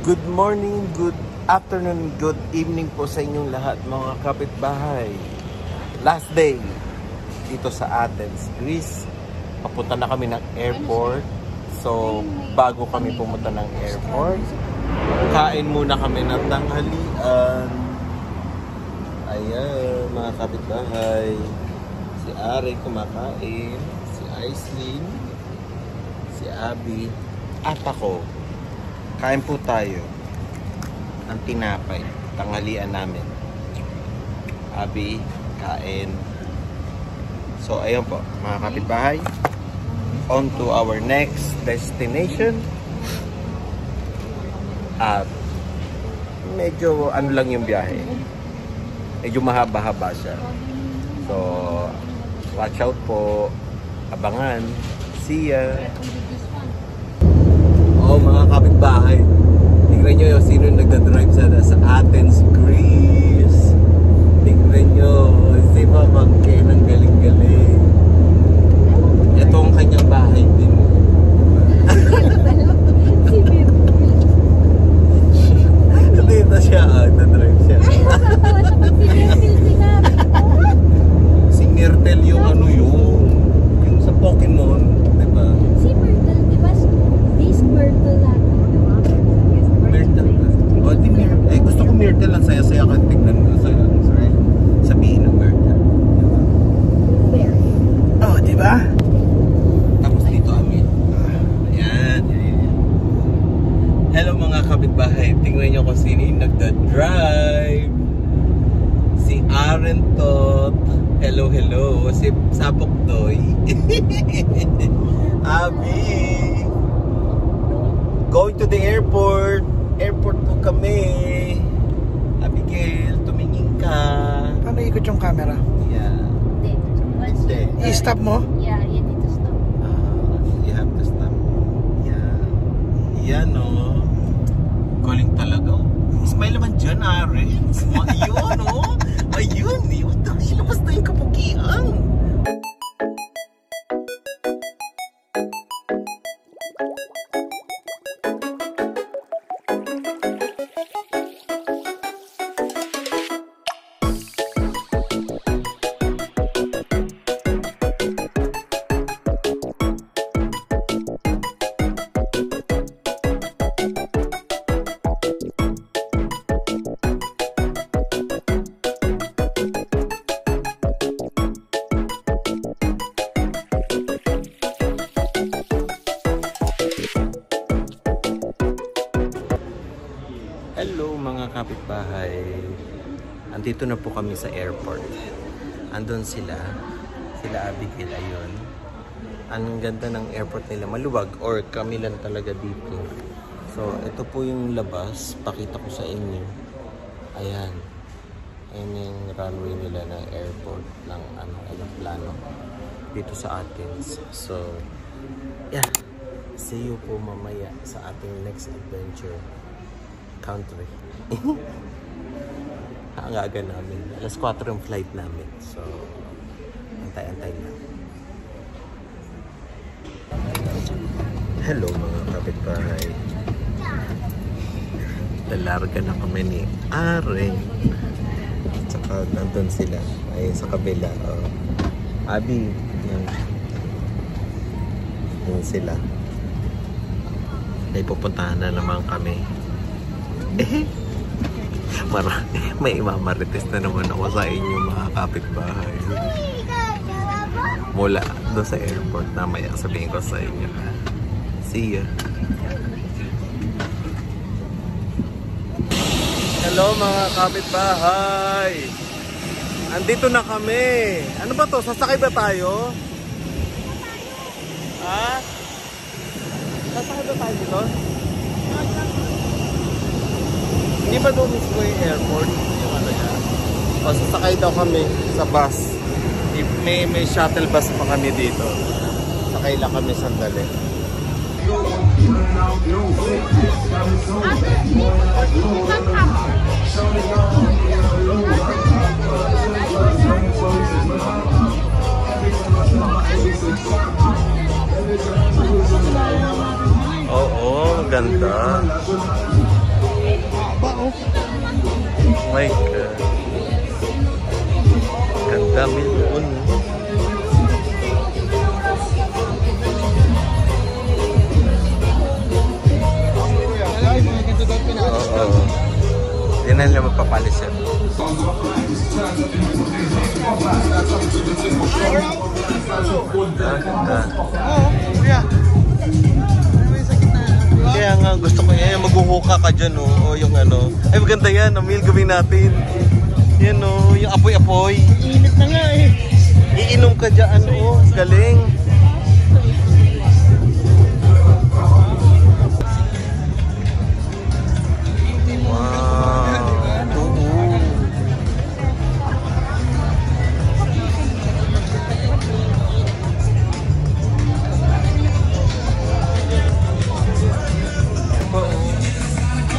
Good morning, good afternoon, good evening po sa inyong lahat mga kapitbahay. Last day dito sa Athens, Greece. Papunta na kami ng airport. So, bago kami pumunta ng airport, kain muna kami ng tanghalian. Ayan, mga kapitbahay. Si Ari kumakain, si Aislinn, si Abby, at ako. Kain po tayo ng tinapay, tanghalian namin. Abby, kain. So, ayun po, mga kapitbahay. On to our next destination. At medyo ano lang yung biyahe. Medyo mahaba-haba siya. So, watch out po. Abangan. See ya. Oh, mga kapitbahay. Tingnan nyo yung sino nagdadrive sa Athens, Greece. Tingnan nyo. Si Mama Ken, ang galing-galing. Ito ang kanyang bahay din. Dito siya, nagdadrive siya. Si Myrtle yung ano yun. Yung sa Pokemon, diba? Si Myrtle, diba? This Myrtle lang. Myrtle. O, di Myrtle. Eh, gusto ko Myrtle. Ang saya-saya ka tignan ko sa sabihin ng Myrtle. Diba? Where? Oh, diba? Tapos dito amin. Ayan. Hello mga kapitbahay. Tingnan nyo kung sino yung nagda-drive. Si Arentot. Hello, hello. Si Sapok Toy. Abby. Going to the airport. Airport po kami. Abigail, tumingin ka. Paano ikot yung camera? Yeah. Hindi. I-stop mo? Yeah, you need to stop. You have to stop. Yeah. Yan o. Galing talaga. Smile naman dyan, Aren. Ayun o. Ayun. Ayun. Ilabas na yung kapugian. Hello mga kapitbahay. Andito na po kami sa airport. Andun sila. Sila Abigail, ayun. Ang ganda ng airport nila. Maluwag or kami lang talaga dito. So, ito po yung labas. Pakita ko sa inyo. Ayan. Ayan yung runway nila ng airport ng plano. Dito sa Athens. So, yeah. See you po mamaya sa ating next adventure. Country. Ang aga namin. Alas 4 yung flight namin. So, antay-antay na. Hello mga kapitbahay. Lalarga na kami ni Aren. Tsaka nandun sila. Ayun sa kabila. Oh. Abby. Yan. Yan sila. May pupuntahan na naman kami. May imamarites na naman ako sa inyo mga kapitbahay. Mula doon sa airport na maya sabihin ko sa inyo. See ya. Hello mga kapitbahay. Andito na kami. Ano ba to? Sasakay ba tayo? Ha? Sasakay ba tayo dito? Hindi ba doon mismo yung airport? Yung ano yan? O, sasakay daw kami sa bus. May shuttle bus pa kami dito. Sakay lang kami sandali. Oo, ganda. Oh my God. Ganda, Mil. Doon. Oo. Hindi na nila magpapalis yan. Ganda. Kaya nga gusto ko yan, maghuhuka ka dyan o yung ano. Ay maganda yan, Amil, gawin natin. Yan o, yung apoy-apoy. Init na nga eh. Iinom ka dyan o, galing. Wow.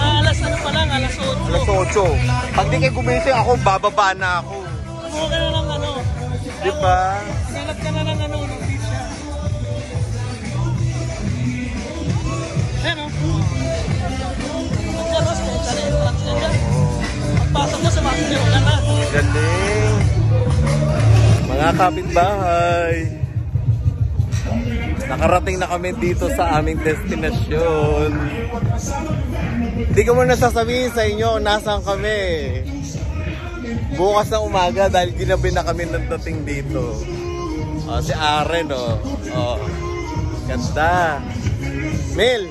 Alas ano pa lang, alas 8. Alas 8. Pag di kayo gumising ako, bababa na ako. Kumuha ka na ng ano. Di ba? Hanap ka na ng ano, ng pizza. Ayan o. Magkaros ka, isa na entrance na dyan. Pagpasok mo sa makikiro ka na. Galing. Mga kapitbahay. Nakarating na kami dito sa aming destinasyon. Hindi ko muna sasabihin sa inyo kung nasaan kami. Bukas na umaga dahil ginabi na kami ng dating dito. Si Aren ganda. Mil,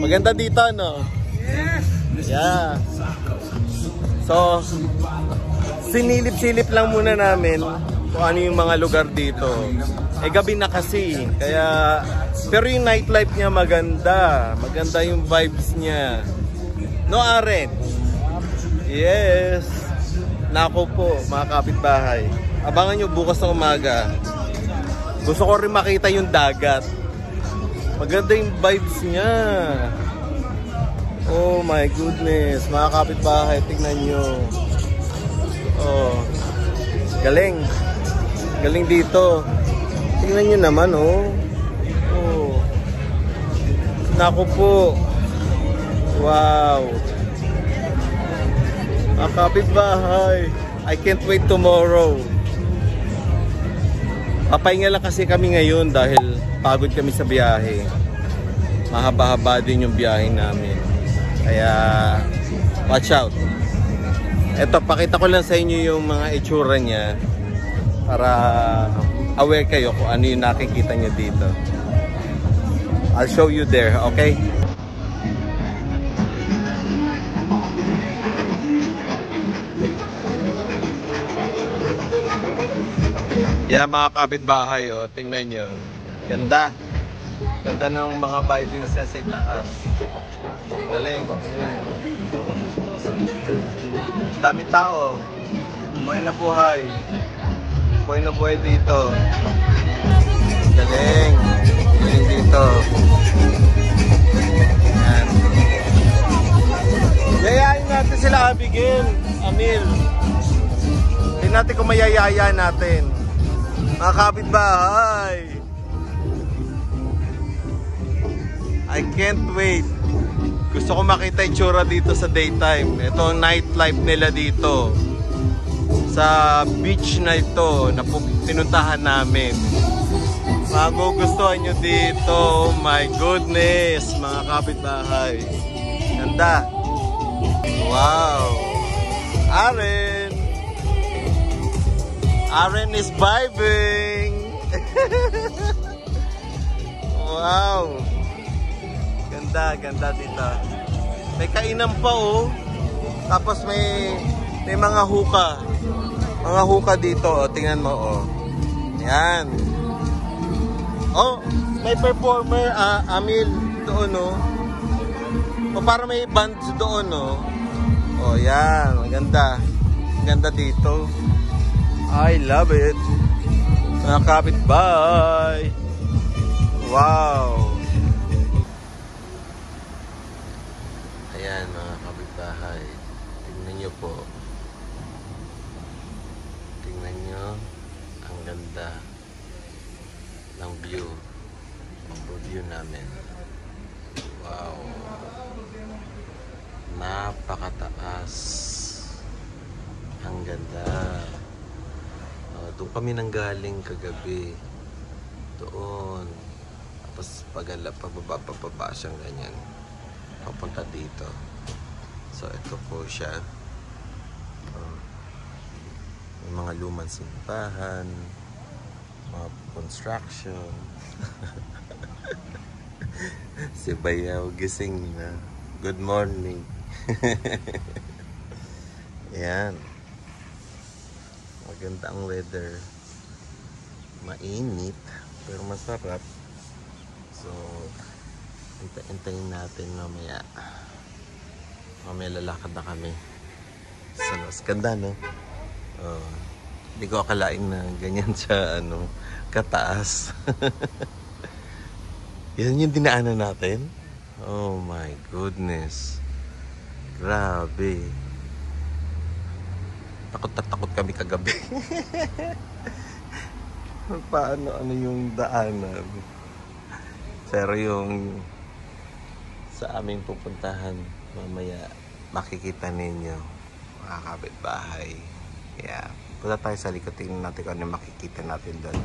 maganda dito no? Yes! Yeah. So, sinilip-silip lang muna namin kung ano yung mga lugar dito. Gabi na kasi. Kaya, pero yung nightlife niya maganda. Maganda yung vibes niya. No, Aren? Yes. Nako po, mga kapitbahay. Abangan nyo bukas na umaga. Gusto ko rin makita yung dagat. Maganda yung vibes niya. Oh my goodness. Mga kapitbahay, tingnan nyo. Oh. Galing. Galing dito. Tingnan nyo naman, oh. Oh. Nako po. Wow. Mga kapitbahay. I can't wait tomorrow. Papahinga lang kasi kami ngayon dahil pagod kami sa biyahe. Mahaba-haba din yung biyahe namin. Kaya, watch out. Eto, pakita ko lang sa inyo yung mga itsura niya para aware kayo kung ano yung nakikita nyo dito. I'll show you there, okay? Yan mga kapitbahay, oh, tingnan nyo. Ganda. Ganda ng mga bahay din sa taas. Galing. Dami tao. Buhay na buhay. Buhay na buhay dito. Galing. Galing dito. Yan. Yayain natin sila, Abigail, Amil. Tingnan natin kung mayayaya natin. Mga kapitbahay. I can't wait. Gusto ko makita yung tsura dito sa daytime. Ito ang nightlife nila dito. Sa beach na ito na pinuntahan namin. Magugustuhan nyo dito. Oh my goodness. Mga kapitbahay. Ganda. Wow. Aren. Aren is vibing. Wow. Ganda, ganda dito. May kainan pa oh. Tapos may mga hookah. Mga hookah dito oh. Tingnan mo oh. Yan. Oh, may performer Amil doon oh. O para may bands doon oh. Oh, yan. Maganda. Ganda dito. I love it. Mga kapitbahay. Wow. Ayan mga kapitbahay. Tingnan nyo po. Tingnan nyo. Ang ganda ng view. Ang view namin. Wow. Napakataas. ganda. Doon kami nanggaling kagabi. Doon. Tapos pababa siyang ganyan. Papunta dito. So, ito po siya. May mga lumang simbahan. Mga construction. Si Bayaw gising na. Good morning. Yan. Maganda ang weather. Mainit pero masarap. So, hintayin natin mamaya. Mamaya lalakad na kami. Sa Los Ganda, no? Hindi ko akalain na ganyan siya, kataas. Yan yung dinaanan natin. Oh my goodness. Grabe. Takot na takot kami kagabi. Paano yung daanan? Pero yung sa aming pupuntahan, mamaya makikita ninyo, mga kapitbahay. Yeah. Punta tayo sa likod, tingnan natin kung ano makikita natin doon.